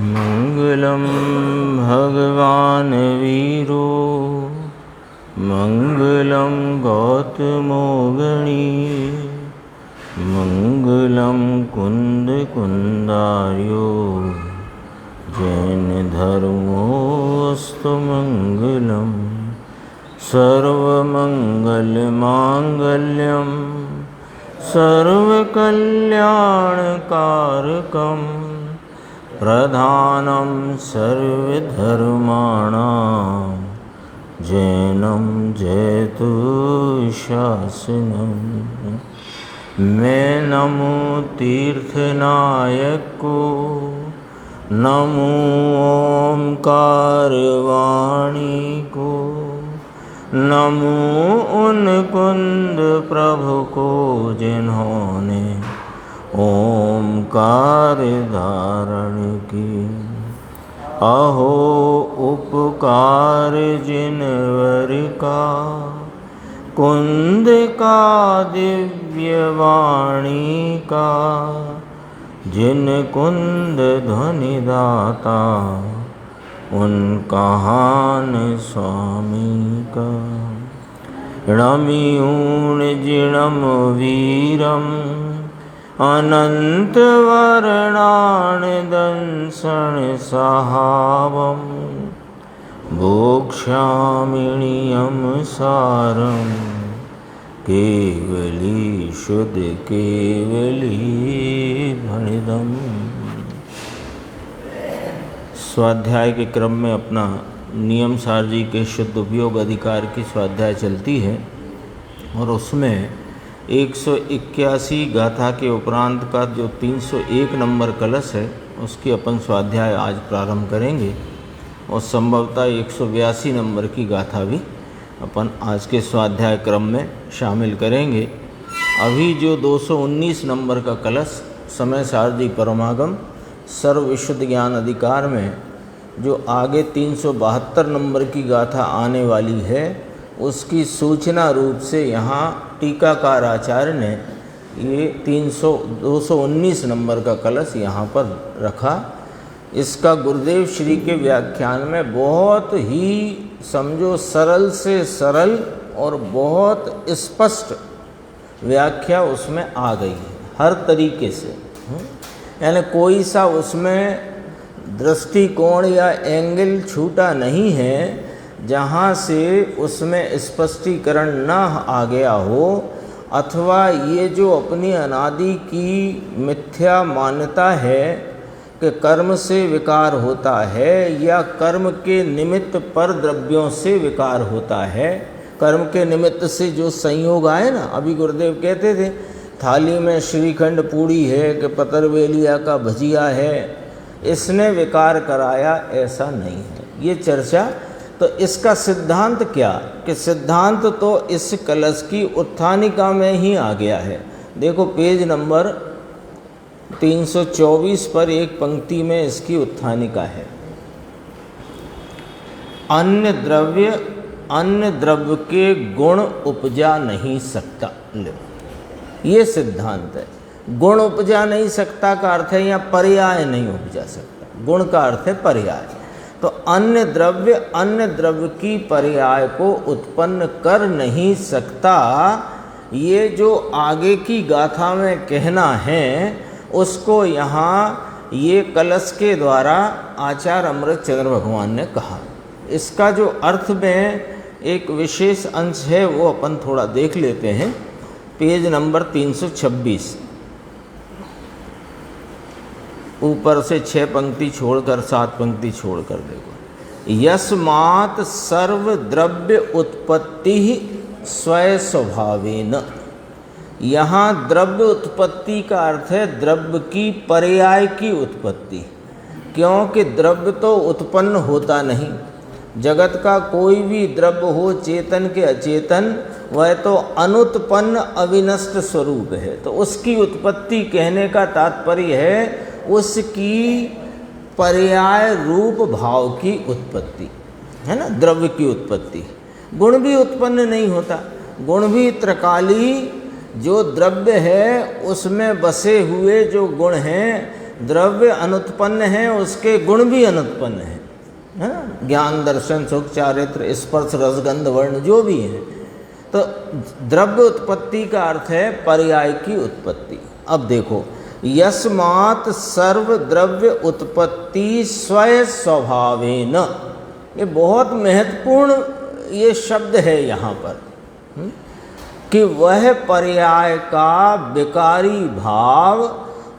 मंगलम भगवान वीरो मंगलम गौतमो गणीय मंगलम कुंद कुंदार्यो जैन धर्मोऽस्तु मंगलम सर्वमंगल मांगल्यम सर्वकल्याणकारकम प्रधानं सर्वधर्माणां जैनं जयतु शासनं। मैं नमो तीर्थनायक को, नमो ओंकारवाणी को, नमो उन कुंद प्रभु को जिन्होंने ओंकार धारण की। अहो उपकार जिनवर का, कुंद का दिव्य वाणी का, जिन कुंद ध्वनि दाता उन कहान स्वामी का। णमियूण जिणम वीरम अनंत वर्णान दंसन सहावम भोक्ष्यामिणियम सारम केवली शुद्ध केवली भणिदम। स्वाध्याय के क्रम में अपना नियम सार जी के शुद्ध उपयोग अधिकार की स्वाध्याय चलती है और उसमें 181 गाथा के उपरांत का जो 301 नंबर कलश है उसकी अपन स्वाध्याय आज प्रारंभ करेंगे और संभवतः 182 नंबर की गाथा भी अपन आज के स्वाध्याय क्रम में शामिल करेंगे। अभी जो 219 नंबर का कलश समय सारजी परमागम सर्व विशुद्ध ज्ञान अधिकार में जो आगे 372 नंबर की गाथा आने वाली है उसकी सूचना रूप से यहाँ टीकाकार आचार्य ने ये 219 नंबर का कलश यहाँ पर रखा। इसका गुरुदेव श्री के व्याख्यान में बहुत ही समझो सरल से सरल और बहुत स्पष्ट व्याख्या उसमें आ गई है हर तरीके से। यानी कोई सा उसमें दृष्टिकोण या एंगल छूटा नहीं है जहाँ से उसमें स्पष्टीकरण न आ गया हो, अथवा ये जो अपनी अनादि की मिथ्या मान्यता है कि कर्म से विकार होता है या कर्म के निमित्त पर द्रव्यों से विकार होता है। कर्म के निमित्त से जो संयोग आए ना, अभी गुरुदेव कहते थे थाली में श्रीखंड पूड़ी है कि पतरवेलिया का भजिया है, इसने विकार कराया, ऐसा नहीं है ये चर्चा। तो इसका सिद्धांत क्या कि सिद्धांत तो इस कलश की उत्थानिका में ही आ गया है। देखो पेज नंबर 324 पर एक पंक्ति में इसकी उत्थानिका है। अन्य द्रव्य के गुण उपजा नहीं सकता, ये सिद्धांत है। गुण उपजा नहीं सकता का अर्थ है या पर्याय नहीं उपजा सकता, गुण का अर्थ है पर्याय। तो अन्य द्रव्य की पर्याय को उत्पन्न कर नहीं सकता, ये जो आगे की गाथा में कहना है उसको यहाँ ये कलश के द्वारा आचार्य अमृतचंद्र भगवान ने कहा। इसका जो अर्थ में एक विशेष अंश है वो अपन थोड़ा देख लेते हैं। पेज नंबर 326 ऊपर से 6 पंक्ति छोड़कर 7 पंक्ति छोड़कर देखो। यस्मात् सर्व द्रव्य उत्पत्ति स्वय स्वभावेन। यहाँ द्रव्य उत्पत्ति का अर्थ है द्रव्य की पर्याय की उत्पत्ति, क्योंकि द्रव्य तो उत्पन्न होता नहीं। जगत का कोई भी द्रव्य हो, चेतन के अचेतन, वह तो अनुत्पन्न अविनष्ट स्वरूप है। तो उसकी उत्पत्ति कहने का तात्पर्य है उसकी पर्याय रूप भाव की उत्पत्ति, है ना, द्रव्य की उत्पत्ति। गुण भी उत्पन्न नहीं होता, गुण भी त्रिकाली जो द्रव्य है उसमें बसे हुए जो गुण हैं द्रव्य अनुत्पन्न है, उसके गुण भी अनुत्पन्न है ना? ज्ञान, दर्शन, सुख, चारित्र, स्पर्श, रसगंध, वर्ण जो भी है। तो द्रव्य उत्पत्ति का अर्थ है पर्याय की उत्पत्ति। अब देखो, यस्मात् सर्व द्रव्य उत्पत्ति स्वयं स्वभावेन, ये बहुत महत्वपूर्ण ये शब्द है यहाँ पर कि वह पर्याय का विकारी भाव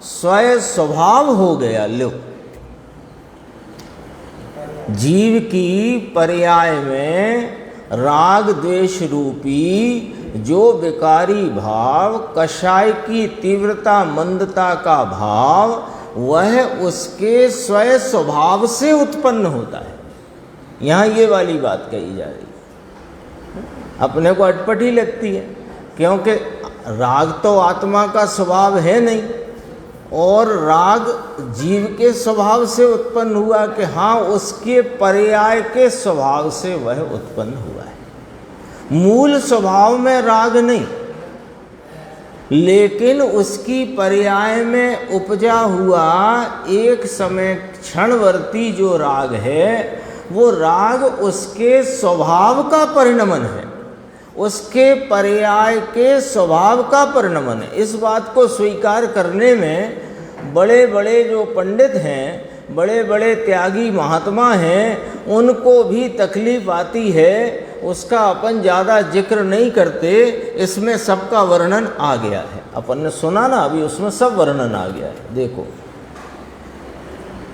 स्वयं स्वभाव हो गया। लो, जीव की पर्याय में राग द्वेष रूपी जो विकारी भाव, कषाय की तीव्रता मंदता का भाव, वह उसके स्वयं स्वभाव से उत्पन्न होता है। यहाँ ये वाली बात कही जा रही है। अपने को अटपट ही लगती है, क्योंकि राग तो आत्मा का स्वभाव है नहीं, और राग जीव के स्वभाव से उत्पन्न हुआ कि हाँ, उसके पर्याय के स्वभाव से वह उत्पन्न हुआ है। मूल स्वभाव में राग नहीं, लेकिन उसकी पर्याय में उपजा हुआ एक समय क्षणवर्ती जो राग है, वो राग उसके स्वभाव का परिणमन है, उसके पर्याय के स्वभाव का परिणमन है। इस बात को स्वीकार करने में बड़े बड़े जो पंडित हैं, बड़े बड़े त्यागी महात्मा हैं, उनको भी तकलीफ आती है। उसका अपन ज़्यादा जिक्र नहीं करते, इसमें सबका वर्णन आ गया है। अपन ने सुना ना, अभी उसमें सब वर्णन आ गया है। देखो,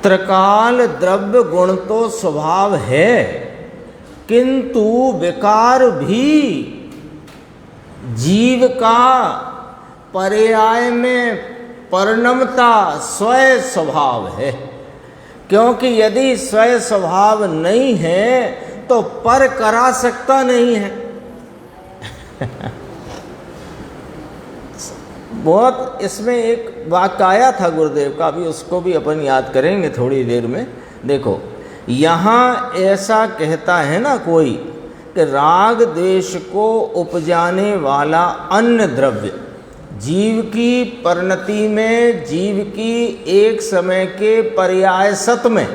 त्रिकाल द्रव्य गुण तो स्वभाव है, किंतु विकार भी जीव का पर्याय में परिणमता स्वयं स्वभाव है। क्योंकि यदि स्वयं स्वभाव नहीं है तो पर करा सकता नहीं है। बहुत इसमें एक वाक्य आया था गुरुदेव का, अभी उसको भी अपन याद करेंगे थोड़ी देर में। देखो, यहाँ ऐसा कहता है ना कोई कि राग द्वेष को उपजाने वाला अन्य द्रव्य, जीव की परिणति में, जीव की एक समय के पर्याय सत में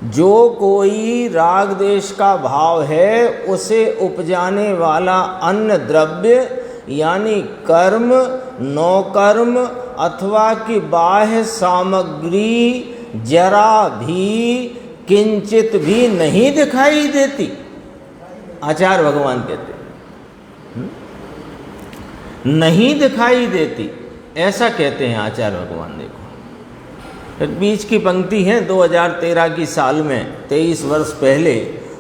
जो कोई राग द्वेष का भाव है, उसे उपजाने वाला अन्य द्रव्य यानी कर्म, नौकर्म अथवा कि बाह्य सामग्री जरा भी किंचित भी नहीं दिखाई देती, आचार्य भगवान कहते नहीं दिखाई देती, ऐसा कहते हैं आचार्य भगवान। देखो, फिर बीच की पंक्ति है, 2013 की साल में 23 वर्ष पहले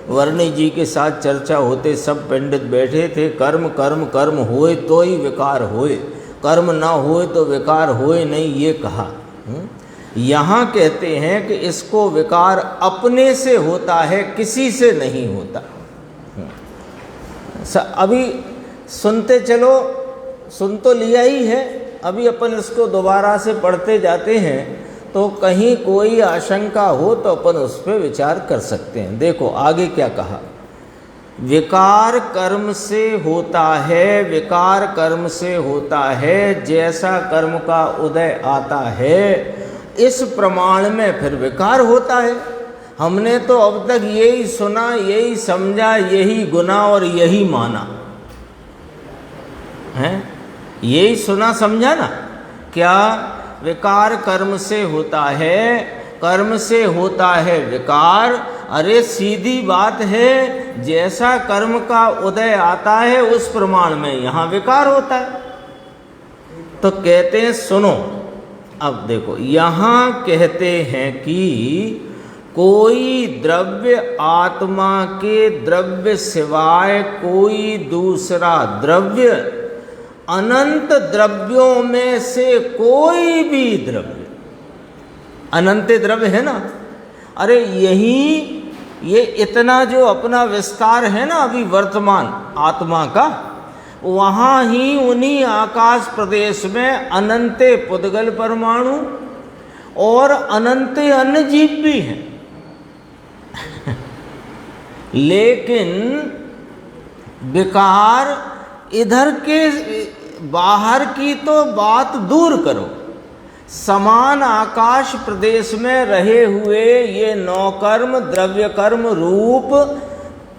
वर्णी जी के साथ चर्चा होते सब पंडित बैठे थे। कर्म कर्म कर्म होए तो ही विकार होए, कर्म ना होए तो विकार होए नहीं, ये कहा। यहाँ कहते हैं कि इसको विकार अपने से होता है, किसी से नहीं होता। अभी सुनते चलो, सुन तो लिया ही है, अभी अपन इसको दोबारा से पढ़ते जाते हैं तो कहीं कोई आशंका हो तो अपन उस पर विचार कर सकते हैं। देखो आगे क्या कहा, विकार कर्म से होता है, विकार कर्म से होता है, जैसा कर्म का उदय आता है इस प्रमाण में फिर विकार होता है। हमने तो अब तक यही सुना, यही समझा, यही गुना और यही माना है, यही सुना समझा ना। क्या विकार कर्म से होता है, कर्म से होता है विकार। अरे सीधी बात है, जैसा कर्म का उदय आता है उस प्रमाण में यहाँ विकार होता है। तो कहते हैं सुनो, अब देखो यहाँ कहते हैं कि कोई द्रव्य आत्मा के द्रव्य सिवाय कोई दूसरा द्रव्य, अनंत द्रव्यों में से कोई भी द्रव्य, अनंत द्रव्य है ना। अरे यही ये इतना जो अपना विस्तार है ना अभी वर्तमान आत्मा का, वहाँ ही उन्हीं आकाश प्रदेश में अनंते पुद्गल परमाणु और अनंते अन्य जीव भी हैं। लेकिन विकार इधर के बाहर की तो बात दूर करो, समान आकाश प्रदेश में रहे हुए ये नौ कर्म द्रव्य कर्म रूप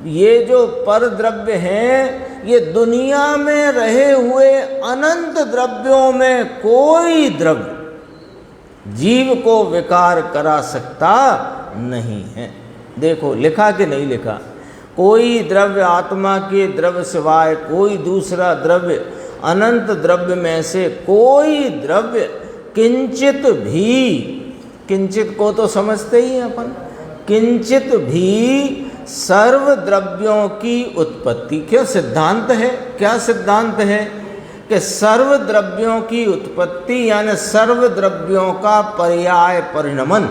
ये जो पर द्रव्य हैं, ये दुनिया में रहे हुए अनंत द्रव्यों में कोई द्रव्य जीव को विकार करा सकता नहीं है। देखो लिखा कि नहीं लिखा, कोई द्रव्य आत्मा के द्रव्य सिवाय कोई दूसरा द्रव्य अनंत द्रव्य में से कोई द्रव्य किंचित भी, किंचित को तो समझते ही हैं अपन, किंचित भी सर्व द्रव्यों की उत्पत्ति, क्यों सिद्धांत है, क्या सिद्धांत है कि सर्व द्रव्यों की उत्पत्ति यानी सर्व द्रव्यों का पर्याय परिणमन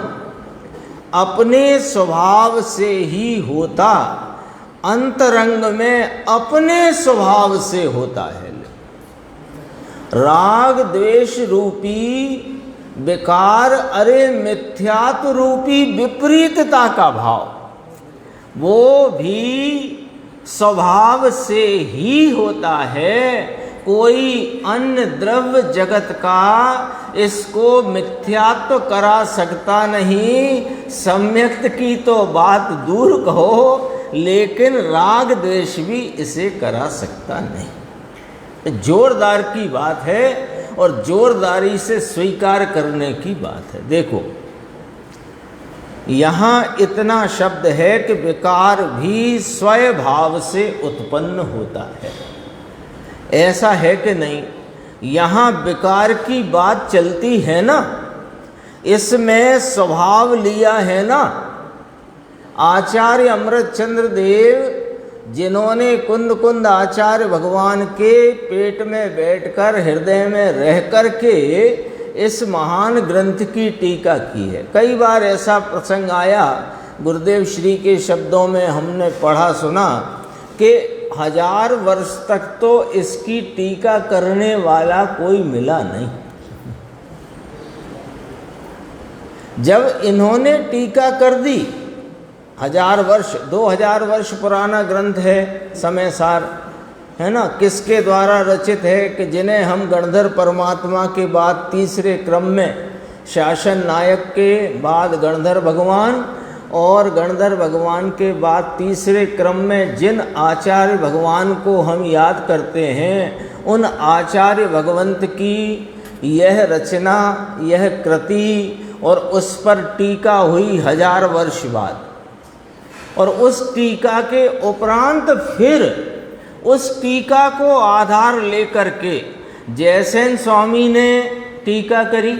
अपने स्वभाव से ही होता, अंतरंग में अपने स्वभाव से होता है। राग द्वेष रूपी विकार, अरे मिथ्यात्व रूपी विपरीतता का भाव, वो भी स्वभाव से ही होता है। कोई अन्य द्रव्य जगत का इसको मिथ्यात्व करा सकता नहीं। सम्यक्त की तो बात दूर कहो, लेकिन राग द्वेष भी इसे करा सकता नहीं। जोरदार की बात है और जोरदारी से स्वीकार करने की बात है। देखो यहाँ इतना शब्द है कि विकार भी स्वभाव से उत्पन्न होता है, ऐसा है कि नहीं? यहाँ विकार की बात चलती है ना, इसमें स्वभाव लिया है ना। आचार्य अमृतचंद्र देव जिन्होंने कुंद कुंद आचार्य भगवान के पेट में बैठकर हृदय में रह कर के इस महान ग्रंथ की टीका की है। कई बार ऐसा प्रसंग आया, गुरुदेव श्री के शब्दों में हमने पढ़ा सुना कि 1000 वर्ष तक तो इसकी टीका करने वाला कोई मिला नहीं। जब इन्होंने टीका कर दी, 1000 वर्ष 2000 वर्ष पुराना ग्रंथ है, समय सार है ना, किसके द्वारा रचित है कि जिन्हें हम गणधर परमात्मा के बाद तीसरे क्रम में शासन नायक के बाद गणधर भगवान और गणधर भगवान के बाद तीसरे क्रम में जिन आचार्य भगवान को हम याद करते हैं, उन आचार्य भगवंत की यह रचना, यह कृति और उस पर टीका हुई 1000 वर्ष बाद। और उस टीका के उपरांत फिर उस टीका को आधार लेकर के जयसेन स्वामी ने टीका करी,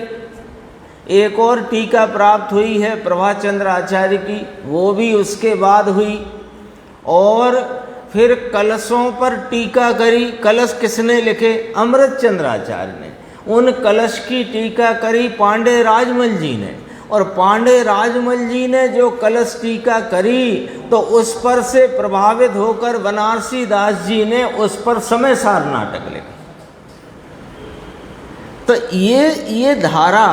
एक और टीका प्राप्त हुई है प्रभाचंद्र आचार्य की, वो भी उसके बाद हुई। और फिर कलशों पर टीका करी। कलश किसने लिखे? अमृतचंद्र आचार्य ने। उन कलश की टीका करी पांडे राजमल जी ने। और पांडे राजमल जी ने जो कलश टीका करी तो उस पर से प्रभावित होकर बनारसी दास जी ने उस पर समय सार नाटक लिखा। तो ये धारा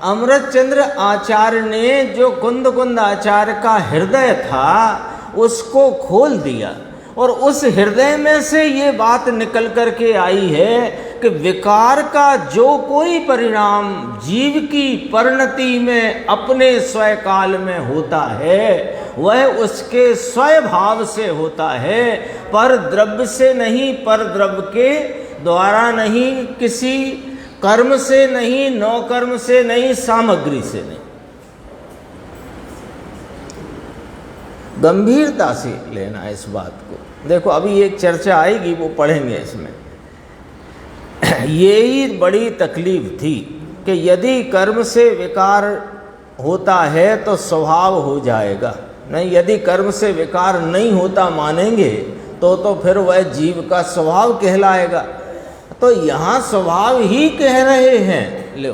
अमृतचंद्र आचार्य ने जो कुंद कुंद आचार्य का हृदय था उसको खोल दिया, और उस हृदय में से ये बात निकल कर के आई है कि विकार का जो कोई परिणाम जीव की परिणति में अपने स्वकाल में होता है वह उसके स्वभाव से होता है, पर द्रव्य से नहीं, पर द्रव्य के द्वारा नहीं, किसी कर्म से नहीं, नौ कर्म से नहीं, सामग्री से नहीं। गंभीरता से लेना इस बात को। देखो अभी एक चर्चा आएगी, वो पढ़ेंगे इसमें। यही बड़ी तकलीफ थी कि यदि कर्म से विकार होता है तो स्वभाव हो जाएगा, नहीं यदि कर्म से विकार नहीं होता मानेंगे तो फिर वह जीव का स्वभाव कहलाएगा। तो यहाँ स्वभाव ही कह रहे हैं, लो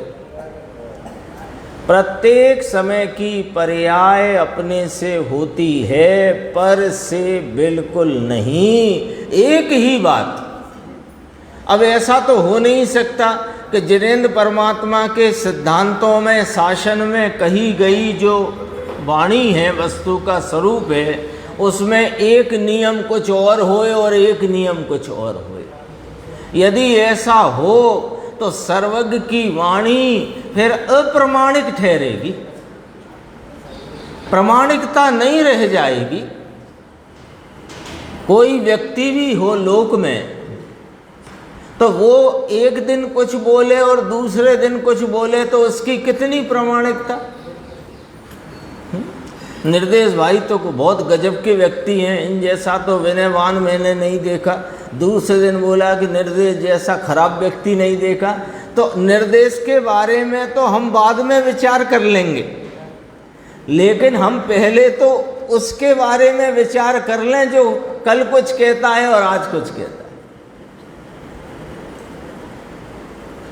प्रत्येक समय की पर्याय अपने से होती है, पर से बिल्कुल नहीं। एक ही बात। अब ऐसा तो हो नहीं सकता कि जिनेंद्र परमात्मा के सिद्धांतों में, शासन में कही गई जो वाणी है, वस्तु का स्वरूप है, उसमें एक नियम कुछ और होए और एक नियम कुछ और होए। यदि ऐसा हो तो सर्वज्ञ की वाणी फिर अप्रमाणिक ठहरेगी, प्रामाणिकता नहीं रह जाएगी। कोई व्यक्ति भी हो लोक में तो वो एक दिन कुछ बोले और दूसरे दिन कुछ बोले तो उसकी कितनी प्रामाणिकता। निर्देश भाई तो बहुत गजब के व्यक्ति हैं, इन जैसा तो विनयवान मैंने नहीं देखा। दूसरे दिन बोला कि निर्देश जैसा खराब व्यक्ति नहीं देखा। तो निर्देश के बारे में तो हम बाद में विचार कर लेंगे, लेकिन हम पहले तो उसके बारे में विचार कर लें जो कल कुछ कहता है और आज कुछ कहता है।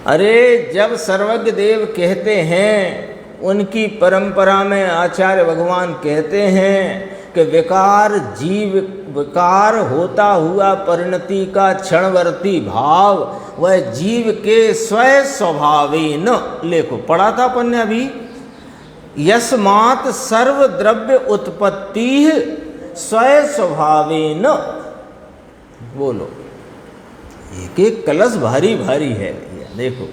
अरे जब सर्वज्ञ देव कहते हैं, उनकी परंपरा में आचार्य भगवान कहते हैं कि विकार होता हुआ परिणति का क्षणवर्ती भाव वह जीव के स्वयं स्वभावेन, लेखो पढ़ा था अपन ने अभी, यस्मात् सर्व द्रव्य उत्पत्ति स्वयं स्वभावेन। बोलो, एक एक कलश भारी भारी है भैया। देखो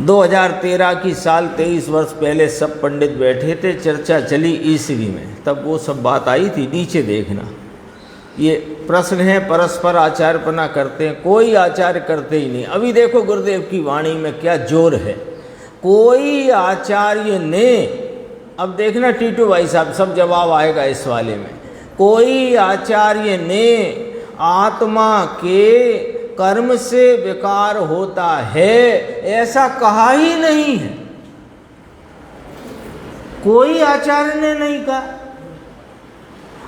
2013 की साल 23 वर्ष पहले सब पंडित बैठे थे, चर्चा चली ईसवी में, तब वो सब बात आई थी। नीचे देखना, ये प्रश्न है परस्पर आचार्यपना करते हैं, कोई आचार्य करते ही नहीं। अभी देखो गुरुदेव की वाणी में क्या जोर है। कोई आचार्य ने, अब देखना टीटू भाई साहब सब जवाब आएगा इस वाले में, कोई आचार्य ने आत्मा के कर्म से विकार होता है ऐसा कहा ही नहीं है। कोई आचार्य ने नहीं कहा,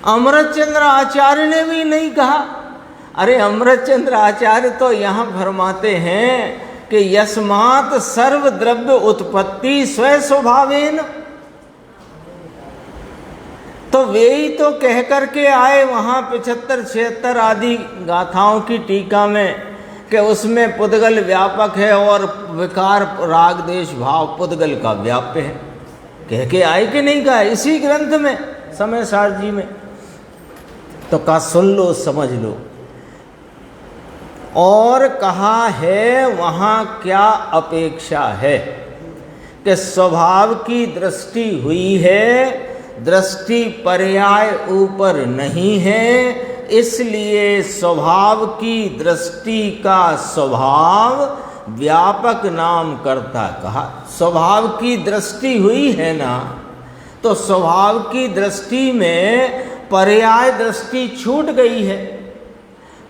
अमृतचंद्र आचार्य ने भी नहीं कहा। अरे अमृतचंद्र आचार्य तो यहाँ फरमाते हैं कि यस्मात् सर्व द्रव्य उत्पत्ति स्वयं स्वभावेन। तो वे ही तो कह करके आए वहाँ 75-76 आदि गाथाओं की टीका में कि उसमें पुद्गल व्यापक है और विकार राग देश भाव पुद्गल का व्याप्य है। कह के आए कि नहीं कहा इसी ग्रंथ में, समय सार जी में। तो कहा सुन लो समझ लो। और कहा है वहाँ क्या अपेक्षा है कि स्वभाव की दृष्टि हुई है, दृष्टि पर्याय ऊपर नहीं है, इसलिए स्वभाव की दृष्टि का स्वभाव व्यापक नाम करता कहा। स्वभाव की दृष्टि हुई है ना, तो स्वभाव की दृष्टि में पर्याय दृष्टि छूट गई है।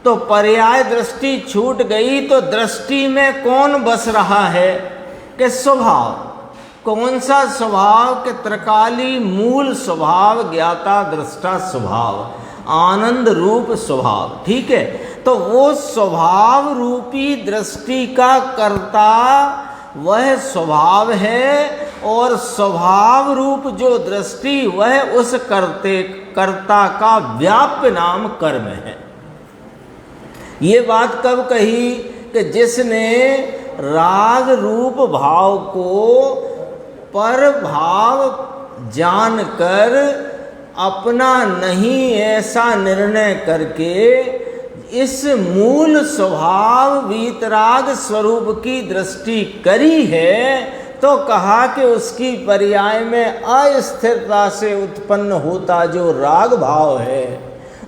तो पर्याय दृष्टि छूट गई तो दृष्टि में कौन बस रहा है कि स्वभाव। कौन सा स्वभाव के त्रिकाली मूल स्वभाव, ज्ञाता दृष्टा स्वभाव, आनंद रूप स्वभाव। ठीक है, तो वो स्वभाव रूपी दृष्टि का कर्ता वह स्वभाव है, और स्वभाव रूप जो दृष्टि वह उस कर्ता का व्याप्य नाम कर्म है। ये बात कब कही कि जिसने राग रूप भाव को पर भाव जानकर अपना नहीं ऐसा निर्णय करके इस मूल स्वभाव वीतराग स्वरूप की दृष्टि करी है, तो कहा कि उसकी पर्याय में अस्थिरता से उत्पन्न होता जो राग भाव है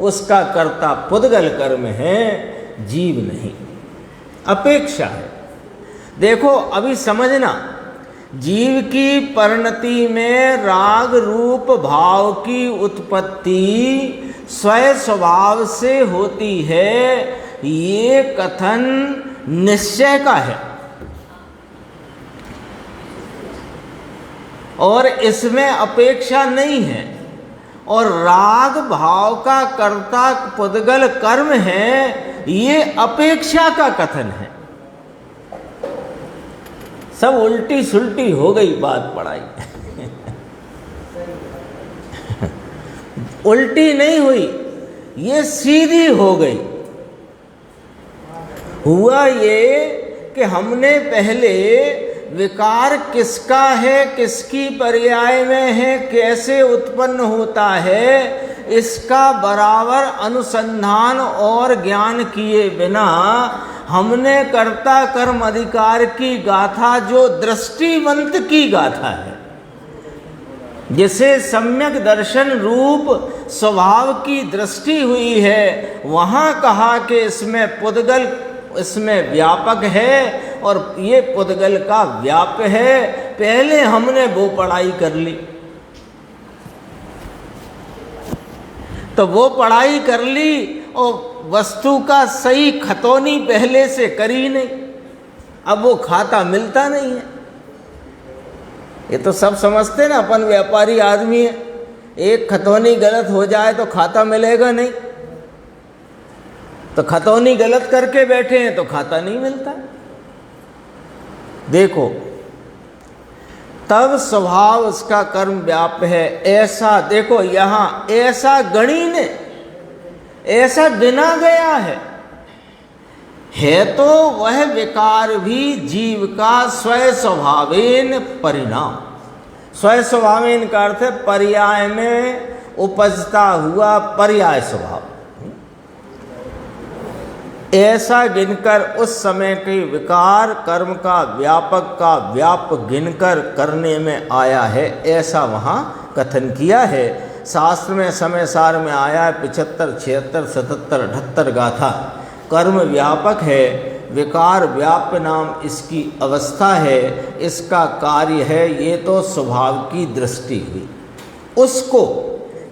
उसका कर्ता पुद्गल कर्म है, जीव नहीं। अपेक्षा है। देखो अभी समझना, जीव की परिणति में राग रूप भाव की उत्पत्ति स्वयं स्वभाव से होती है, ये कथन निश्चय का है और इसमें अपेक्षा नहीं है। और राग भाव का कर्ता पुद्गल कर्म है, ये अपेक्षा का कथन है। सब उल्टी सुल्टी हो गई बात पढ़ाई उल्टी नहीं हुई, ये सीधी हो गई। हुआ ये कि हमने पहले विकार किसका है, किसकी पर्याय में है, कैसे उत्पन्न होता है, इसका बराबर अनुसंधान और ज्ञान किए बिना हमने कर्ता कर्म अधिकार की गाथा जो दृष्टिवंत की गाथा है, जिसे सम्यक दर्शन रूप स्वभाव की दृष्टि हुई है, वहाँ कहा कि इसमें पुद्गल इसमें व्यापक है और ये पुद्गल का व्याप है। पहले हमने वो पढ़ाई कर ली, तो वो पढ़ाई कर ली और वस्तु का सही खतौनी पहले से करी नहीं, अब वो खाता मिलता नहीं है। ये तो सब समझते ना, अपन व्यापारी आदमी है, एक खतौनी गलत हो जाए तो खाता मिलेगा नहीं, तो खतौनी गलत करके बैठे हैं तो खाता नहीं मिलता। देखो, तब स्वभाव उसका कर्म व्याप है, ऐसा देखो यहाँ ऐसा गणी ने ऐसा गिना गया है तो वह विकार भी जीव का स्वय स्वभावेन परिणाम। स्वय स्वभावेन का अर्थ है पर्याय में उपजता हुआ पर्याय स्वभाव। ऐसा गिनकर उस समय के विकार कर्म का व्याप गिनकर करने में आया है, ऐसा वहाँ कथन किया है। शास्त्र में समय सार में आया है 75, 76, 77, 78 गाथा। कर्म व्यापक है, विकार व्याप्य नाम इसकी अवस्था है, इसका कार्य है, ये तो स्वभाव की दृष्टि हुई। उसको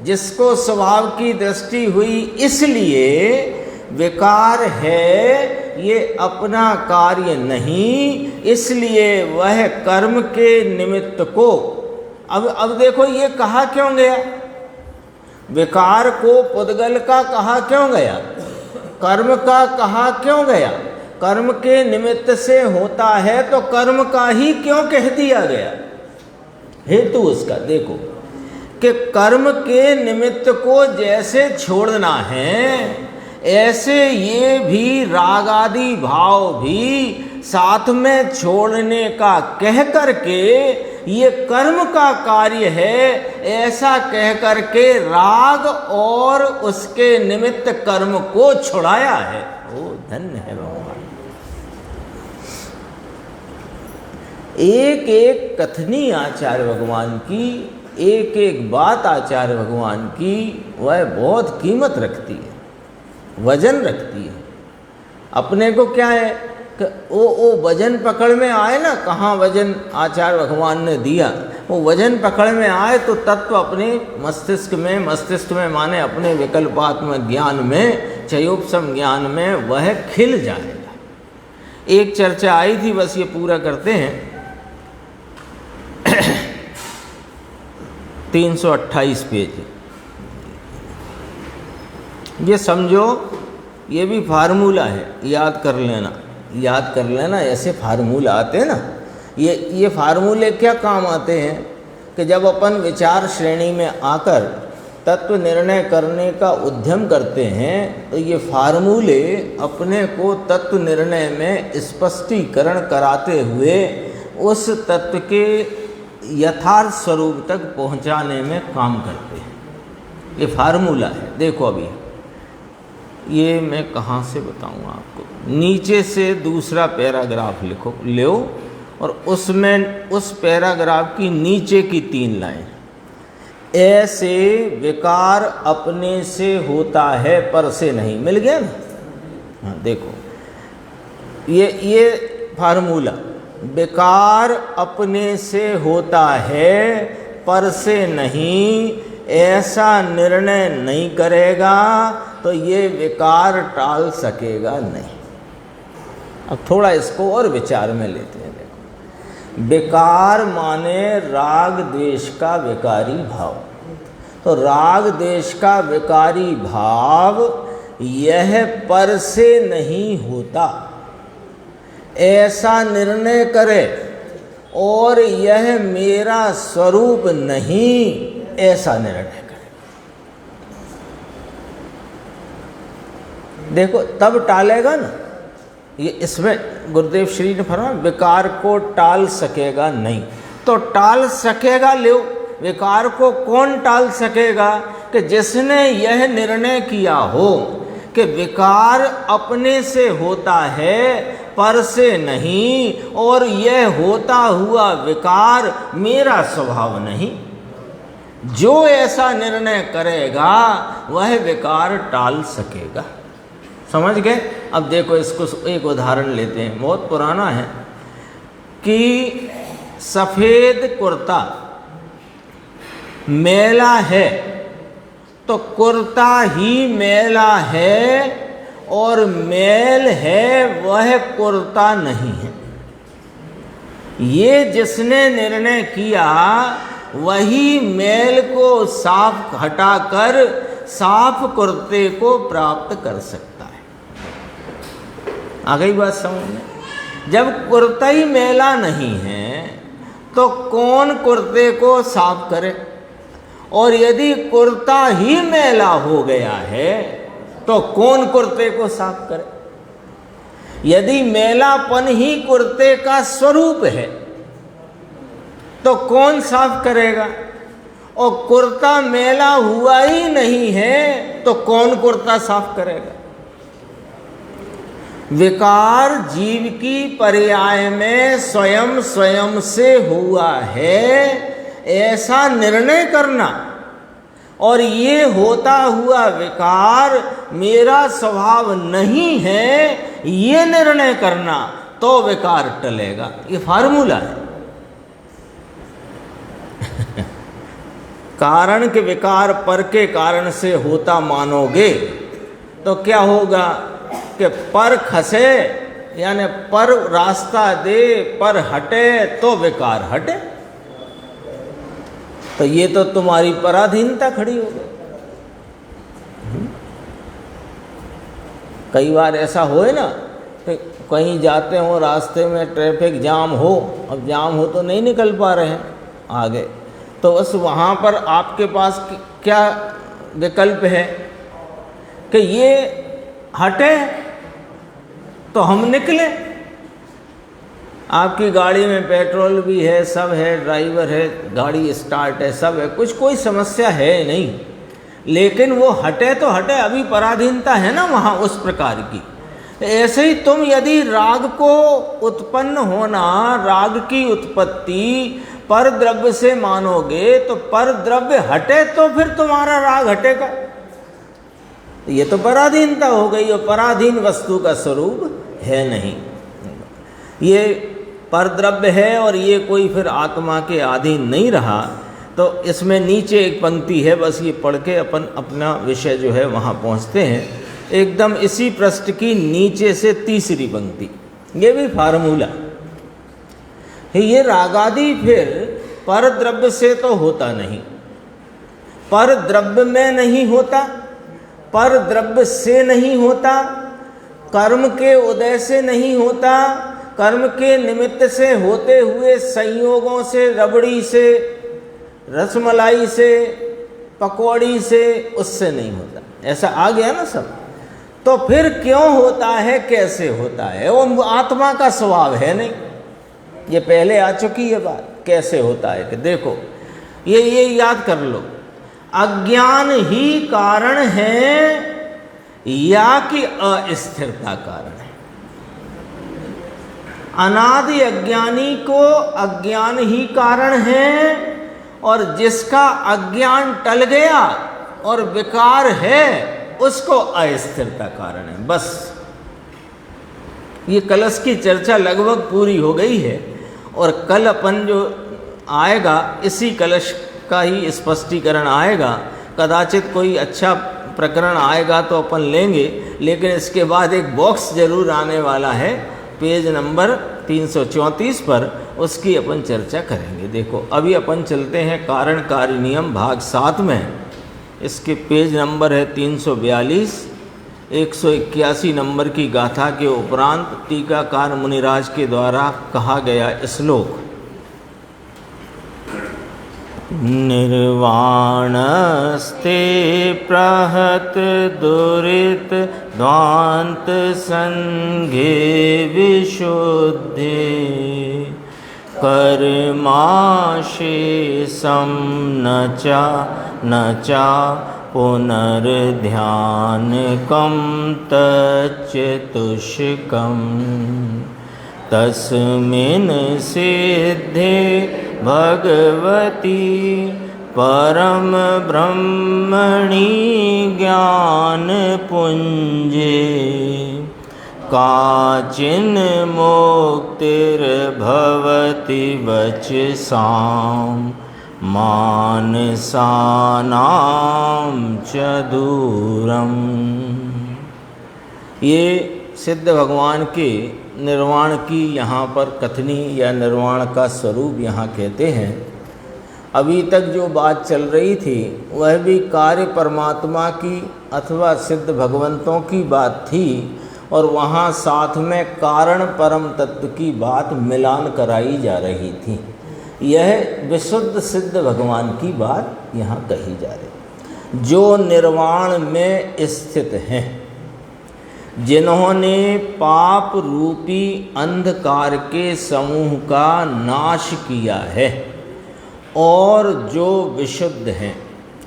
जिसको स्वभाव की दृष्टि हुई इसलिए विकार है, ये अपना कार्य नहीं, इसलिए वह कर्म के निमित्त को अब देखो ये कहा क्यों गया, विकार को पुद्गल का कहा क्यों गया, कर्म का कहा क्यों गया। कर्म के निमित्त से होता है तो कर्म का ही क्यों कह दिया गया, हेतु उसका देखो कि कर्म के निमित्त को जैसे छोड़ना है ऐसे ये भी राग आदि भाव भी साथ में छोड़ने का कह करके ये कर्म का कार्य है, ऐसा कह करके राग और उसके निमित्त कर्म को छुड़ाया है। ओ धन्य है भगवान। एक एक कथनी आचार्य भगवान की, एक एक बात आचार्य भगवान की वह बहुत कीमत रखती है, वजन रखती है। अपने को क्या है कि वो वजन पकड़ में आए ना, कहाँ वजन आचार्य भगवान ने दिया, वो वजन पकड़ में आए तो तत्व अपने मस्तिष्क में माने अपने विकल्पात्मक ज्ञान में, चयोपसम ज्ञान में वह खिल जाएगा। एक चर्चा आई थी, बस ये पूरा करते हैं 328 पेज। ये समझो, ये भी फार्मूला है, याद कर लेना, ऐसे फार्मूला आते हैं ना। ये फार्मूले क्या काम आते हैं कि जब अपन विचार श्रेणी में आकर तत्व निर्णय करने का उद्यम करते हैं तो ये फार्मूले अपने को तत्व निर्णय में स्पष्टीकरण कराते हुए उस तत्व के यथार्थ स्वरूप तक पहुंचाने में काम करते हैं। ये फार्मूला है। देखो अभी ये मैं कहाँ से बताऊँ आपको, नीचे से दूसरा पैराग्राफ लो और उसमें उस पैराग्राफ की नीचे की 3 लाइन, ऐसे विकार अपने से होता है पर से नहीं। मिल गया ना? हाँ देखो ये फार्मूला, विकार अपने से होता है पर से नहीं, ऐसा निर्णय नहीं करेगा तो ये विकार टाल सकेगा नहीं। अब थोड़ा इसको और विचार में लेते हैं। देखो, विकार माने राग द्वेष का विकारी भाव। तो राग द्वेष का विकारी भाव यह पर से नहीं होता, ऐसा निर्णय करे, और यह मेरा स्वरूप नहीं, ऐसा निर्णय करे। देखो तब टालेगा ना। ये इसमें गुरुदेव श्री ने फरमाया विकार को टाल सकेगा नहीं। तो टाल सकेगा, लो विकार को कौन टाल सकेगा कि जिसने यह निर्णय किया हो कि विकार अपने से होता है पर से नहीं, और यह होता हुआ विकार मेरा स्वभाव नहीं। जो ऐसा निर्णय करेगा वह विकार टाल सकेगा। समझ गए? अब देखो, इसको एक उदाहरण लेते हैं, बहुत पुराना है, कि सफ़ेद कुर्ता मैला है तो कुर्ता ही मैला है, और मैल है वह कुर्ता नहीं है। ये जिसने निर्णय किया वही मैल को साफ हटाकर साफ कुर्ते को प्राप्त कर सकता है। आ गई बात समझ में? जब कुर्ता ही मैला नहीं है तो कौन कुर्ते को साफ करे, और यदि कुर्ता ही मैला हो गया है तो कौन कुर्ते को साफ करे? यदि मैलापन ही कुर्ते का स्वरूप है तो कौन साफ करेगा? और कुर्ता मैला हुआ ही नहीं है तो कौन कुर्ता साफ करेगा? विकार जीव की पर्याय में स्वयं स्वयं से हुआ है, ऐसा निर्णय करना, और ये होता हुआ विकार मेरा स्वभाव नहीं है, ये निर्णय करना, तो विकार टलेगा। ये फार्मूला है। कारण के विकार पर के कारण से होता मानोगे तो क्या होगा कि पर खसे, यानी पर रास्ता दे, पर हटे तो विकार हटे। तो ये तो तुम्हारी पराधीनता खड़ी हो गई। कई बार ऐसा होए ना, कहीं जाते हो, रास्ते में ट्रैफिक जाम हो, अब जाम हो तो नहीं निकल पा रहे हैं आगे, तो बस वहाँ पर आपके पास क्या विकल्प है कि ये हटे तो हम निकले। आपकी गाड़ी में पेट्रोल भी है, सब है, ड्राइवर है, गाड़ी स्टार्ट है, सब है, कुछ कोई समस्या है नहीं, लेकिन वो हटे तो हटे, अभी पराधीनता है ना वहाँ उस प्रकार की। ऐसे ही तुम यदि राग को उत्पन्न होना, राग की उत्पत्ति पर द्रव्य से मानोगे तो पर द्रव्य हटे तो फिर तुम्हारा राग हटेगा। ये तो पराधीनता हो गई, और पराधीन वस्तु का स्वरूप है नहीं। ये पर द्रव्य है और ये कोई फिर आत्मा के अधीन नहीं रहा। तो इसमें नीचे एक पंक्ति है, बस ये पढ़ के अपन अपना विषय जो है वहाँ पहुँचते हैं। एकदम इसी पृष्ठ की नीचे से तीसरी पंक्ति, ये भी फार्मूला। ये रागादि फिर पर द्रव्य से तो होता नहीं, पर द्रव्य में नहीं होता, पर द्रव्य से नहीं होता, कर्म के उदय से नहीं होता, कर्म के निमित्त से होते हुए संयोगों से, रबड़ी से, रसमलाई से, पकौड़ी से, उससे नहीं होता। ऐसा आ गया ना सब। तो फिर क्यों होता है, कैसे होता है? वो आत्मा का स्वभाव है नहीं। ये पहले आ चुकी है बात, कैसे होता है कि देखो, ये याद कर लो, अज्ञान ही कारण है या कि अस्थिरता कारण है? अनादि अज्ञानी को अज्ञान ही कारण है, और जिसका अज्ञान टल गया और विकार है उसको अस्थिरता कारण है। बस ये कलश की चर्चा लगभग पूरी हो गई है, और कल अपन जो आएगा इसी कलश का ही स्पष्टीकरण आएगा। कदाचित कोई अच्छा प्रकरण आएगा तो अपन लेंगे, लेकिन इसके बाद एक बॉक्स जरूर आने वाला है पेज नंबर 334 पर, उसकी अपन चर्चा करेंगे। देखो अभी अपन चलते हैं कारण कार्य नियम भाग 7 में। इसके पेज नंबर है 342। 181 नंबर की गाथा के उपरांत टीकाकार मुनिराज के द्वारा कहा गया श्लोक, निर्वाणस्ते प्रहत दुरित ध्वांत संगे विशुद्धे कर्माशेषं न चा पुनर्ध्यानकं तच्चतुष्कं तस्मिन् सिद्धे भगवती परम ब्रह्मणि ज्ञानपुञ्जे काचिन् मुक्तिर्भवति वचसां मानसानां च दूरम्। ये सिद्ध भगवान के निर्वाण की यहाँ पर कथनी या निर्वाण का स्वरूप यहाँ कहते हैं। अभी तक जो बात चल रही थी वह भी कार्य परमात्मा की अथवा सिद्ध भगवंतों की बात थी, और वहाँ साथ में कारण परम तत्व की बात मिलान कराई जा रही थी। यह विशुद्ध सिद्ध भगवान की बात यहाँ कही जा रही, जो निर्वाण में स्थित हैं, जिन्होंने पाप रूपी अंधकार के समूह का नाश किया है और जो विशुद्ध हैं।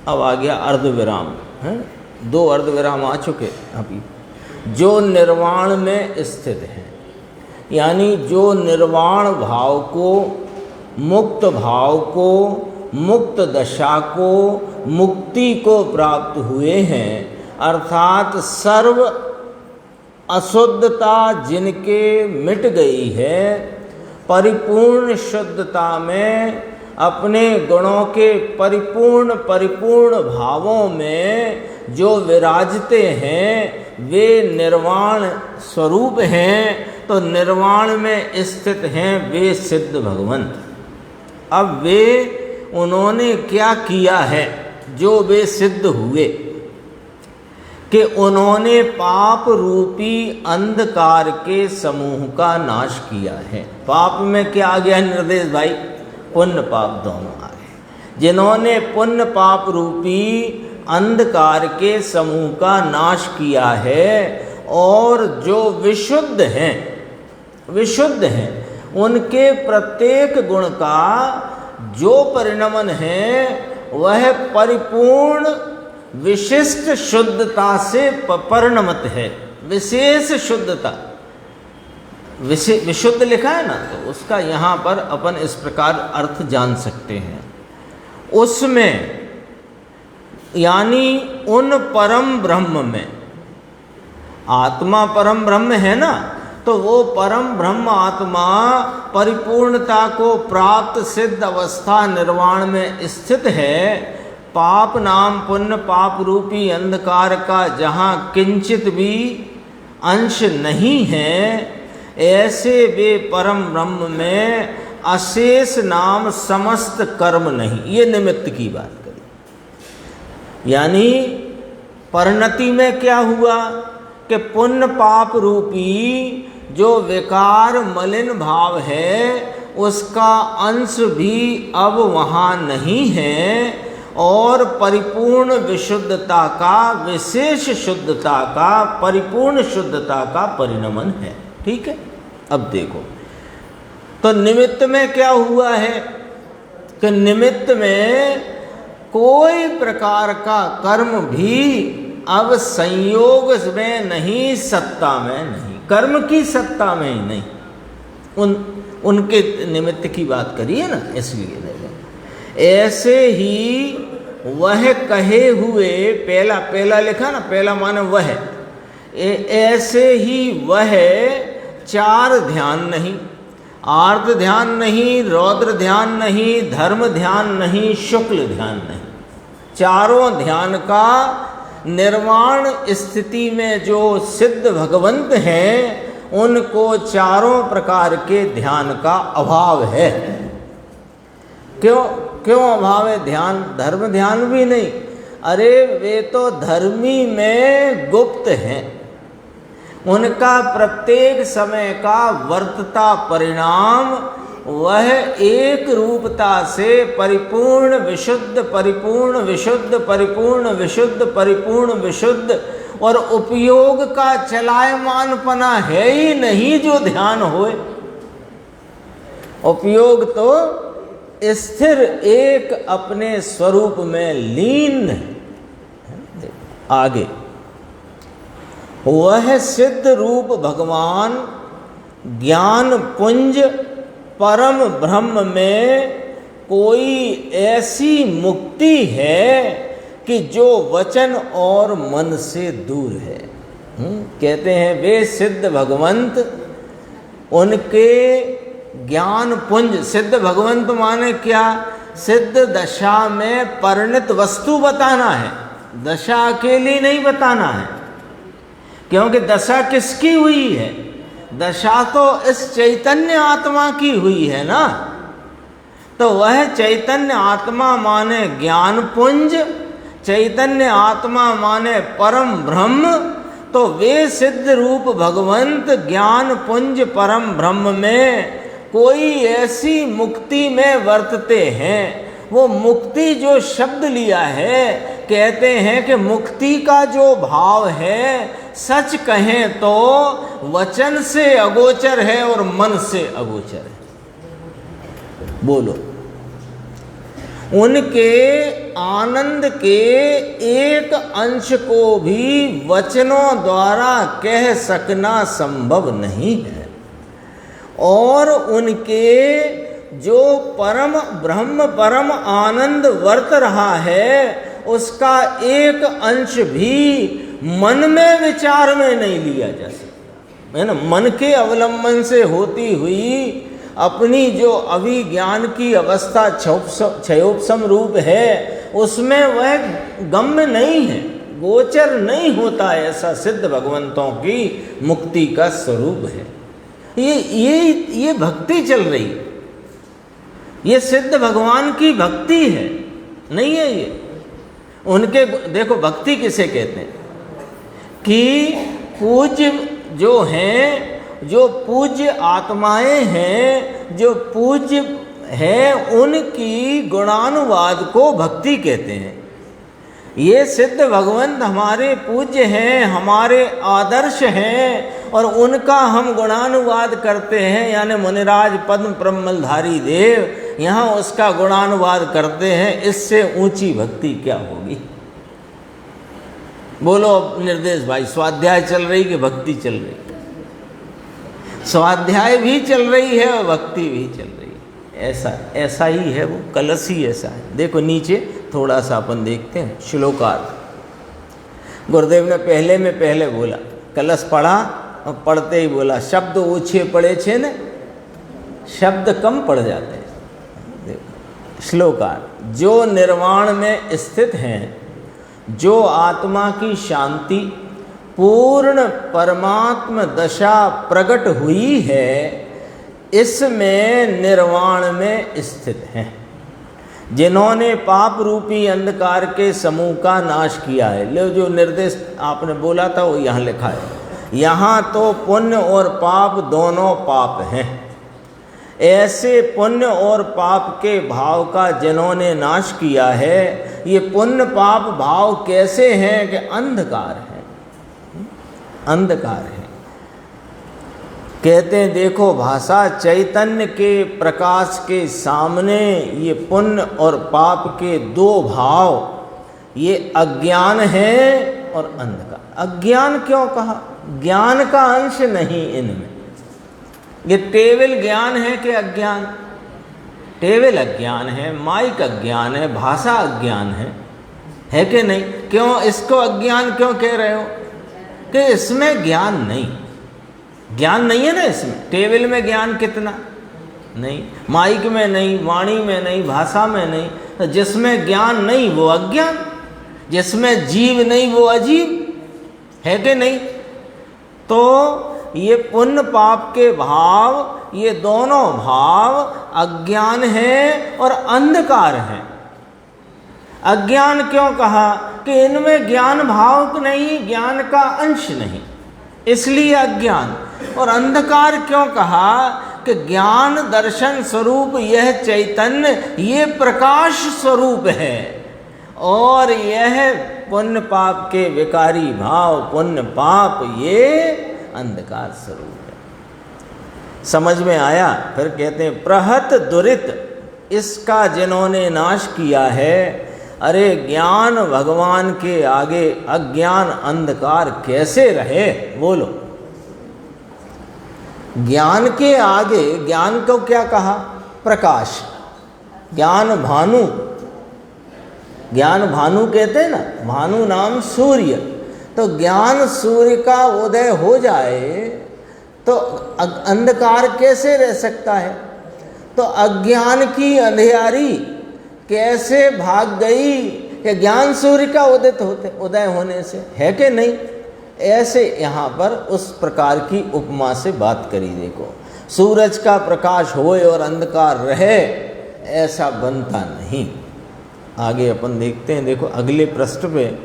अब आ गया अर्धविराम, हैं 2 अर्धविराम आ चुके अभी। जो निर्वाण में स्थित हैं, यानी जो निर्वाण भाव को, मुक्त भाव को, मुक्त दशा को, मुक्ति को प्राप्त हुए हैं, अर्थात सर्व अशुद्धता जिनके मिट गई है, परिपूर्ण शुद्धता में अपने गुणों के परिपूर्ण भावों में जो विराजते हैं, वे निर्वाण स्वरूप हैं। तो निर्वाण में स्थित हैं वे सिद्ध भगवंत। अब वे उन्होंने क्या किया है जो वे सिद्ध हुए, कि उन्होंने पाप रूपी अंधकार के समूह का नाश किया है। पाप में क्या आ गया निर्देश भाई? पुण्य पाप दोनों आ गए। जिन्होंने पुण्य पाप रूपी अंधकार के समूह का नाश किया है और जो विशुद्ध हैं, उनके प्रत्येक गुण का जो परिणमन है वह परिपूर्ण विशिष्ट शुद्धता से परिणमत है। विशेष शुद्धता, विशुद्ध लिखा है ना, तो उसका यहाँ पर अपन इस प्रकार अर्थ जान सकते हैं। उसमें यानी उन परम ब्रह्म में, आत्मा परम ब्रह्म है ना, तो वो परम ब्रह्म आत्मा परिपूर्णता को प्राप्त सिद्ध अवस्था निर्वाण में स्थित है। पाप नाम पुण्य पाप रूपी अंधकार का जहाँ किंचित भी अंश नहीं है, ऐसे वे परम ब्रह्म में अशेष नाम समस्त कर्म नहीं। ये निमित्त की बात करी, यानी परिणति में क्या हुआ कि पुण्य पाप रूपी जो विकार मलिन भाव है उसका अंश भी अब वहाँ नहीं है, और परिपूर्ण विशुद्धता का, विशेष शुद्धता का, परिपूर्ण शुद्धता का परिणमन है। ठीक है। अब देखो तो निमित्त में क्या हुआ है कि निमित्त में कोई प्रकार का कर्म भी अब संयोग में नहीं, सत्ता में नहीं, कर्म की सत्ता में ही नहीं, उनके निमित्त की बात करिए ना, इसलिए नहीं। ऐसे ही वह कहे हुए, पहला लिखा ना, पहला माने वह, ऐसे ही वह 4 ध्यान नहीं, आर्त ध्यान नहीं, रौद्र ध्यान नहीं, धर्म ध्यान नहीं, शुक्ल ध्यान नहीं, चारों ध्यान का निर्वाण स्थिति में जो सिद्ध भगवंत हैं उनको चारों प्रकार के ध्यान का अभाव है। क्यों अभाव है? ध्यान, धर्म ध्यान भी नहीं। अरे वे तो धर्मी में गुप्त हैं, उनका प्रत्येक समय का वर्तता परिणाम वह एक रूपता से परिपूर्ण विशुद्ध, परिपूर्ण विशुद्ध, परिपूर्ण विशुद्ध, परिपूर्ण विशुद्ध, और उपयोग का चलायमानपना है ही नहीं जो ध्यान होए। उपयोग तो स्थिर एक अपने स्वरूप में लीन है। आगे, वह सिद्ध रूप भगवान ज्ञान पुंज परम ब्रह्म में कोई ऐसी मुक्ति है कि जो वचन और मन से दूर है। कहते हैं वे सिद्ध भगवंत, उनके ज्ञान पुंज, सिद्ध भगवंत माने क्या? सिद्ध दशा में परिणत वस्तु बताना है, दशा अकेली नहीं बताना है, क्योंकि दशा किसकी हुई है? दशा तो इस चैतन्य आत्मा की हुई है ना। तो वह चैतन्य आत्मा माने ज्ञान पुंज, चैतन्य आत्मा माने परम ब्रह्म। तो वे सिद्ध रूप भगवंत ज्ञान पुंज परम ब्रह्म में कोई ऐसी मुक्ति में वर्तते हैं। वो मुक्ति जो शब्द लिया है, कहते हैं कि मुक्ति का जो भाव है, सच कहें तो वचन से अगोचर है और मन से अगोचर है। बोलो, उनके आनंद के एक अंश को भी वचनों द्वारा कह सकना संभव नहीं है, और उनके जो परम ब्रह्म परम आनंद वर्त रहा है, उसका एक अंश भी मन में विचार में नहीं लिया जा सकता है ना। मन के अवलंबन से होती हुई अपनी जो अभिज्ञान की अवस्था क्षयोपशम रूप है, उसमें वह गम्य नहीं है, गोचर नहीं होता। ऐसा सिद्ध भगवंतों की मुक्ति का स्वरूप है। ये भक्ति चल रही है, ये सिद्ध भगवान की भक्ति है, नहीं है ये उनके। देखो भक्ति किसे कहते हैं कि पूज्य जो हैं, जो पूज्य आत्माएं हैं, जो पूज्य हैं, उनकी गुणानुवाद को भक्ति कहते हैं। ये सिद्ध भगवंत हमारे पूज्य हैं, हमारे आदर्श हैं, और उनका हम गुणानुवाद करते हैं। यानी मुनिराज पद्म प्रमलधारी देव यहाँ उसका गुणानुवाद करते हैं। इससे ऊंची भक्ति क्या होगी? बोलो निर्देश भाई, स्वाध्याय चल रही कि भक्ति चल रही? स्वाध्याय भी चल रही है और भक्ति भी चल रही है। ऐसा ही है, वो कलश ही ऐसा है। देखो नीचे थोड़ा सा अपन देखते हैं श्लोकार्थ। गुरुदेव ने पहले बोला, कलश पढ़ा और पढ़ते ही बोला शब्द ओछे पड़े छे ने, शब्द कम पड़ जाते हैं। देखो श्लोकार्थ, जो निर्वाण में स्थित हैं, जो आत्मा की शांति पूर्ण परमात्म दशा प्रकट हुई है, इसमें निर्वाण में स्थित हैं, जिन्होंने पाप रूपी अंधकार के समूह का नाश किया है। ले जो निर्देश आपने बोला था वो यहाँ लिखा है। यहाँ तो पुण्य और पाप दोनों पाप हैं। ऐसे पुण्य और पाप के भाव का जिन्होंने नाश किया है, ये पुण्य पाप भाव कैसे हैं कि अंधकार है, अंधकार है। कहते हैं देखो भाषा, चैतन्य के प्रकाश के सामने ये पुण्य और पाप के दो भाव, ये अज्ञान है और अंधकार। अज्ञान क्यों कहा? ज्ञान का अंश नहीं इनमें। ये टेबल ज्ञान है कि अज्ञान? टेबल अज्ञान है, माइक अज्ञान है, भाषा अज्ञान है कि नहीं? क्यों इसको अज्ञान क्यों कह रहे हो? कि इसमें ज्ञान नहीं, ज्ञान नहीं है ना इसमें। टेबल में ज्ञान कितना? नहीं, माइक में नहीं, वाणी में नहीं, भाषा में नहीं। तो जिसमें ज्ञान नहीं वो अज्ञान, जिसमें जीव नहीं वो अजीव है कि नहीं? तो ये पुण्य पाप के भाव, ये दोनों भाव अज्ञान है और अंधकार है। अज्ञान क्यों कहा? कि इनमें ज्ञान भाव नहीं, ज्ञान का अंश नहीं, इसलिए अज्ञान। और अंधकार क्यों कहा? कि ज्ञान दर्शन स्वरूप यह चैतन्य, ये प्रकाश स्वरूप है, और यह पुण्य पाप के विकारी भाव, पुण्य पाप, ये अंधकार स्वरूप है। समझ में आया? फिर कहते हैं प्रहत दुरित, इसका जिन्होंने नाश किया है, अरे ज्ञान भगवान के आगे अज्ञान अंधकार कैसे रहे? बोलो। ज्ञान के आगे, ज्ञान को क्या कहा? प्रकाश। ज्ञान भानु, ज्ञान भानु कहते हैं ना, भानु नाम सूर्य। तो ज्ञान सूर्य का उदय हो जाए तो अंधकार कैसे रह सकता है? तो अज्ञान की अंधियारी कैसे भाग गई कि ज्ञान सूर्य का उदय होने से, है कि नहीं? ऐसे यहाँ पर उस प्रकार की उपमा से बात करी। देखो, सूरज का प्रकाश होए और अंधकार रहे, ऐसा बनता नहीं। आगे अपन देखते हैं। देखो अगले पृष्ठ पे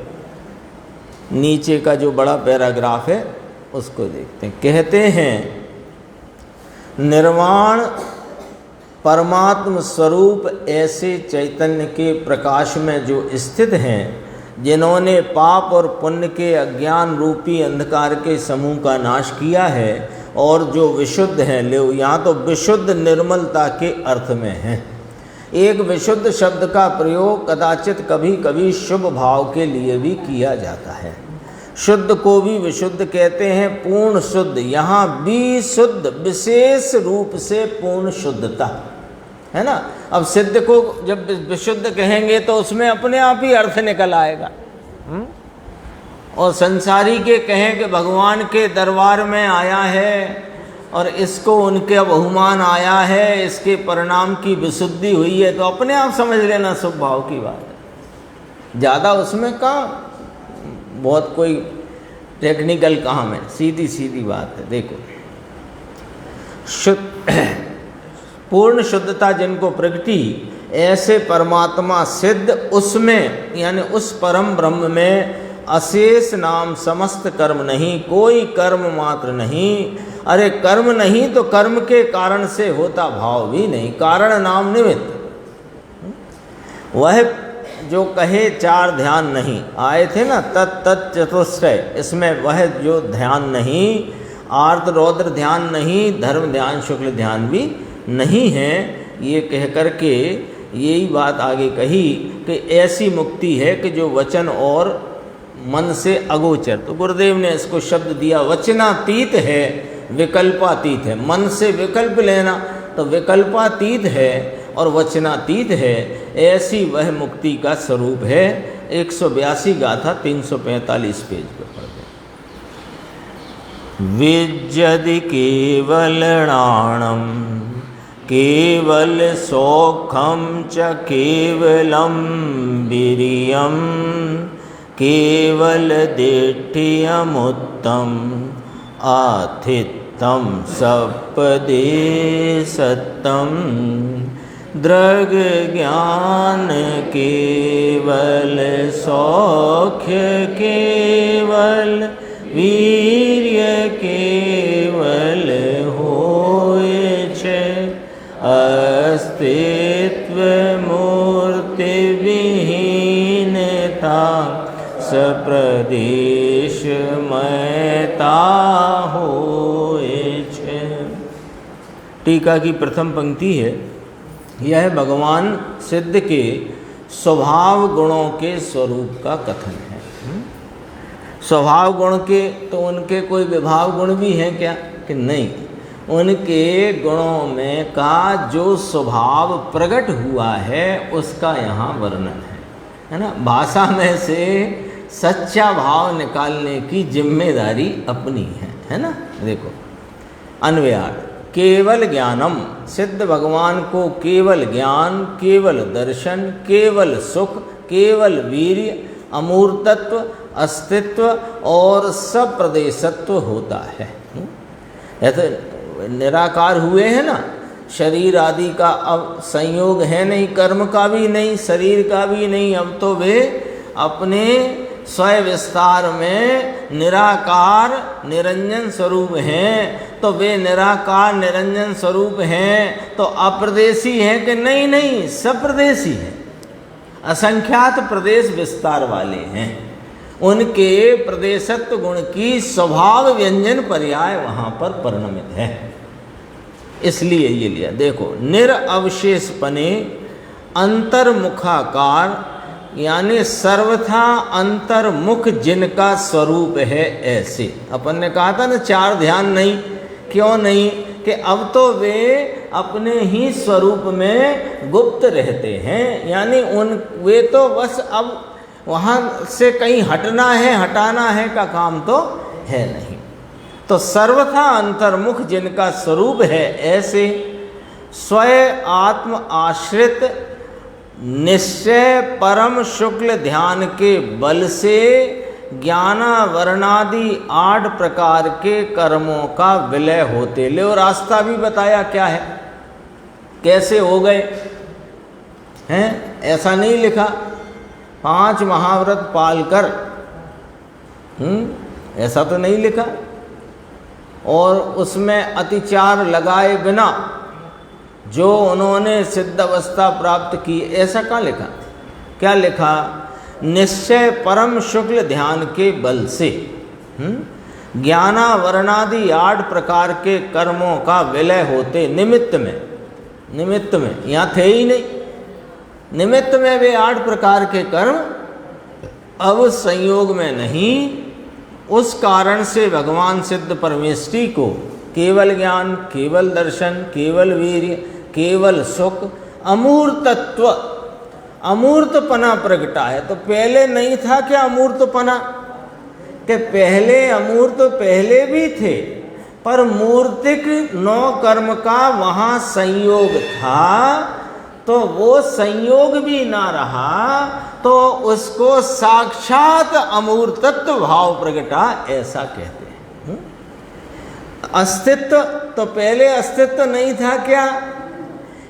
नीचे का जो बड़ा पैराग्राफ है उसको देखते हैं। कहते हैं, निर्वाण परमात्म स्वरूप ऐसे चैतन्य के प्रकाश में जो स्थित हैं, जिन्होंने पाप और पुण्य के अज्ञान रूपी अंधकार के समूह का नाश किया है और जो विशुद्ध हैं। ले यहाँ तो विशुद्ध निर्मलता के अर्थ में है। एक विशुद्ध शब्द का प्रयोग कदाचित कभी कभी शुभ भाव के लिए भी किया जाता है। शुद्ध को भी विशुद्ध कहते हैं, पूर्ण शुद्ध। यहाँ भी शुद्ध, विशेष रूप से पूर्ण शुद्धता, है ना। अब सिद्ध को जब विशुद्ध कहेंगे तो उसमें अपने आप ही अर्थ निकल आएगा। और संसारी के कहें कि भगवान के दरबार में आया है और इसको उनके बहुमान आया है, इसके परिणाम की विशुद्धि हुई है, तो अपने आप समझ लेना शुभ भाव की बात है। ज़्यादा उसमें कहाँ बहुत कोई टेक्निकल काम है, सीधी सीधी बात है। देखो, पूर्ण शुद्धता जिनको प्रगति, ऐसे परमात्मा सिद्ध उसमें, यानी उस परम ब्रह्म में अशेष नाम समस्त कर्म नहीं, कोई कर्म मात्र नहीं। अरे कर्म नहीं तो कर्म के कारण से होता भाव भी नहीं, कारण नाम निमित्त। वह जो कहे चार ध्यान नहीं, आए थे ना तत् चतुष्टय, इसमें वह जो ध्यान नहीं, आर्त रौद्र ध्यान नहीं, धर्म ध्यान शुक्ल ध्यान भी नहीं है। ये कह करके यही बात आगे कही कि ऐसी मुक्ति है कि जो वचन और मन से अगोचर। तो गुरुदेव ने इसको शब्द दिया, वचनातीत है, विकल्पातीत है। मन से विकल्प लेना तो विकल्पातीत है और वचनातीत है। ऐसी वह मुक्ति का स्वरूप है। 182 गाथा 345 पेज पर पढ़ते। विज्जदि केवलणाणं केवल सौखम च केवलम वीर्यं केवल दिठ्ठियमुत्तम आथित्यं सपदे सत्तम दृग ज्ञान केवल सौख्य केवल वीर्य केवल होए छे अस्तित्व मूर्ति विहीनता सप्रदेश मयता होए छे। टीका की प्रथम पंक्ति है, यह भगवान सिद्ध के स्वभाव गुणों के स्वरूप का कथन है। स्वभाव गुण के तो उनके कोई विभाव गुण भी हैं क्या? कि नहीं, उनके गुणों में का जो स्वभाव प्रकट हुआ है उसका यहाँ वर्णन है ना। भाषा में से सच्चा भाव निकालने की जिम्मेदारी अपनी है ना। देखो अन्वयार्थ, केवल ज्ञानम, सिद्ध भगवान को केवल ज्ञान, केवल दर्शन, केवल सुख, केवल वीर्य, अमूर्तत्व, अस्तित्व और सप्रदेशत्व होता है। तो निराकार हुए हैं ना, शरीर आदि का अब संयोग है नहीं, कर्म का भी नहीं, शरीर का भी नहीं। अब तो वे अपने स्वयं विस्तार में निराकार निरंजन स्वरूप हैं। तो वे निराकार निरंजन स्वरूप हैं तो अप्रदेशी हैं कि नहीं? नहीं, सप्रदेशी हैं, असंख्यात प्रदेश विस्तार वाले हैं। उनके प्रदेशत्व गुण की स्वभाव व्यंजन पर्याय वहाँ पर परिणमित है, इसलिए ये लिया। देखो, निरअवशेषपने अंतर्मुखाकार यानी सर्वथा अंतर्मुख जिनका स्वरूप है ऐसे। अपन ने कहा था ना 4 ध्यान नहीं, क्यों नहीं? कि अब तो वे अपने ही स्वरूप में गुप्त रहते हैं, यानी वे तो बस अब वहाँ से कहीं हटना है हटाना है का काम तो है नहीं। तो सर्वथा अंतर्मुख जिनका स्वरूप है ऐसे स्वयं आत्म आश्रित निश्चय परम शुक्ल ध्यान के बल से ज्ञानावरणादि 8 प्रकार के कर्मों का विलय होते। ले और रास्ता भी बताया क्या है, कैसे हो गए हैं। ऐसा नहीं लिखा 5 महाव्रत पालकर, ऐसा तो नहीं लिखा। और उसमें अतिचार लगाए बिना जो उन्होंने सिद्ध अवस्था प्राप्त की, ऐसा कहाँ लिखा? क्या लिखा? निश्चय परम शुक्ल ध्यान के बल से ज्ञानावरणादि 8 प्रकार के कर्मों का विलय होते। निमित्त में यहाँ थे ही नहीं, निमित्त में वे 8 प्रकार के कर्म अब संयोग में नहीं। उस कारण से भगवान सिद्ध परमेष्ठी को केवल ज्ञान, केवल दर्शन, केवल वीर्य, केवल सुख, अमूर्तत्व, अमूर्तपना प्रगटा है। तो पहले नहीं था क्या अमूर्तपना? कि पहले अमूर्त पहले भी थे, पर मूर्तिक 9 कर्म का वहाँ संयोग था, तो वो संयोग भी ना रहा, तो उसको साक्षात अमूर्तत्व भाव प्रगटा ऐसा कहते हैं। अस्तित्व तो पहले अस्तित्व नहीं था क्या?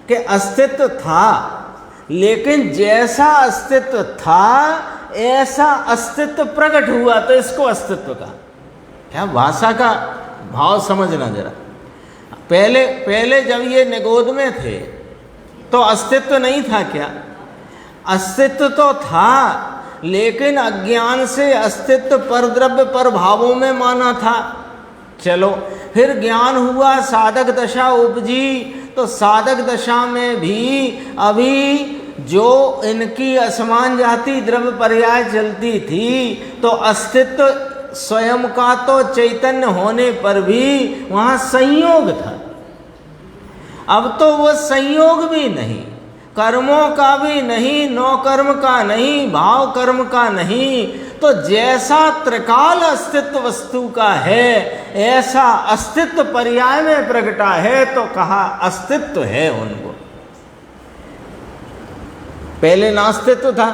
कि अस्तित्व था, लेकिन जैसा अस्तित्व था ऐसा अस्तित्व प्रकट हुआ, तो इसको अस्तित्व का क्या भाषा का भाव समझना जरा। पहले जब ये निगोद में थे तो अस्तित्व नहीं था क्या? अस्तित्व तो था, लेकिन अज्ञान से अस्तित्व पर द्रव्य पर भावों में माना था। चलो फिर ज्ञान हुआ, साधक दशा उपजी, तो साधक दशा में भी अभी जो इनकी असमान जाति द्रव्य पर्याय चलती थी, तो अस्तित्व स्वयं का तो चैतन्य होने पर भी वहाँ संयोग था। अब तो वो संयोग भी नहीं, कर्मों का भी नहीं, 9 कर्म का नहीं, भाव कर्म का नहीं, तो जैसा त्रिकाल अस्तित्व वस्तु का है ऐसा अस्तित्व पर्याय में प्रगटा है, तो कहा अस्तित्व है उनको। पहले नास्तित्व था?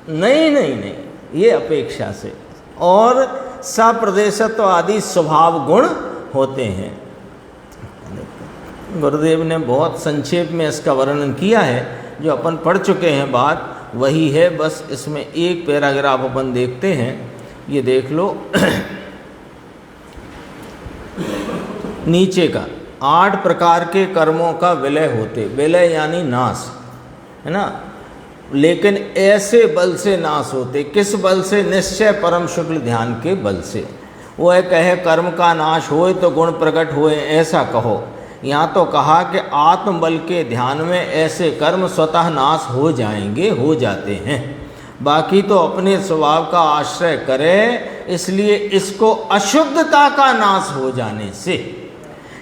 नहीं, ये अपेक्षा से। और सप्रदेशत्व आदि स्वभाव गुण होते हैं। गुरुदेव ने बहुत संक्षेप में इसका वर्णन किया है, जो अपन पढ़ चुके हैं बात वही है, बस इसमें एक पैराग्राफ अपन देखते हैं। ये देख लो नीचे का 8 प्रकार के कर्मों का विलय होते। विलय यानी नाश, है ना? लेकिन ऐसे बल से नाश होते। किस बल से? निश्चय परम शुक्ल ध्यान के बल से। वो है कहे कर्म का नाश होए तो गुण प्रकट होए, ऐसा कहो। यहाँ तो कहा कि आत्म बल के ध्यान में ऐसे कर्म स्वतः नाश हो जाएंगे, हो जाते हैं। बाकी तो अपने स्वभाव का आश्रय करे, इसलिए इसको अशुद्धता का नाश हो जाने से,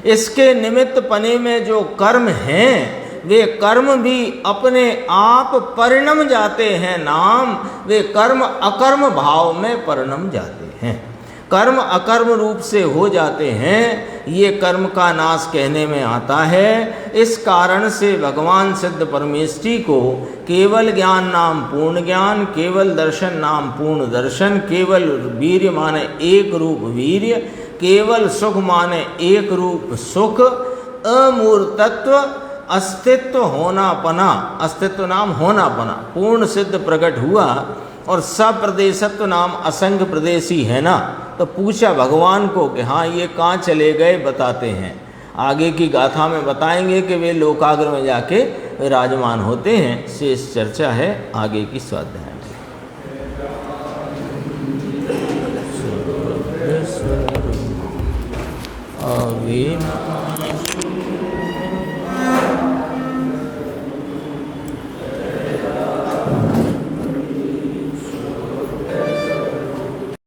इसके निमित्त पने में जो कर्म हैं वे कर्म भी अपने आप परिणम जाते हैं नाम, वे कर्म अकर्म भाव में परिणम जाते हैं, कर्म अकर्म रूप से हो जाते हैं। ये कर्म का नाश कहने में आता है। इस कारण से भगवान सिद्ध परमेष्ठी को केवल ज्ञान नाम पूर्ण ज्ञान, केवल दर्शन नाम पूर्ण दर्शन, केवल वीर्य माने एक रूप वीर्य, केवल सुख माने एक रूप सुख, अमूर्तत्व अस्तित्व होनापना, अस्तित्व नाम होनापना पूर्ण सिद्ध प्रकट हुआ। और सप्रदेशत्व नाम असंग प्रदेशी है ना। तो पूछा भगवान को कि हाँ ये कहाँ चले गए, बताते हैं। आगे की गाथा में बताएंगे कि वे लोकाग्र में जाके विराजमान होते हैं। शेष चर्चा है आगे की स्वाध्याय में।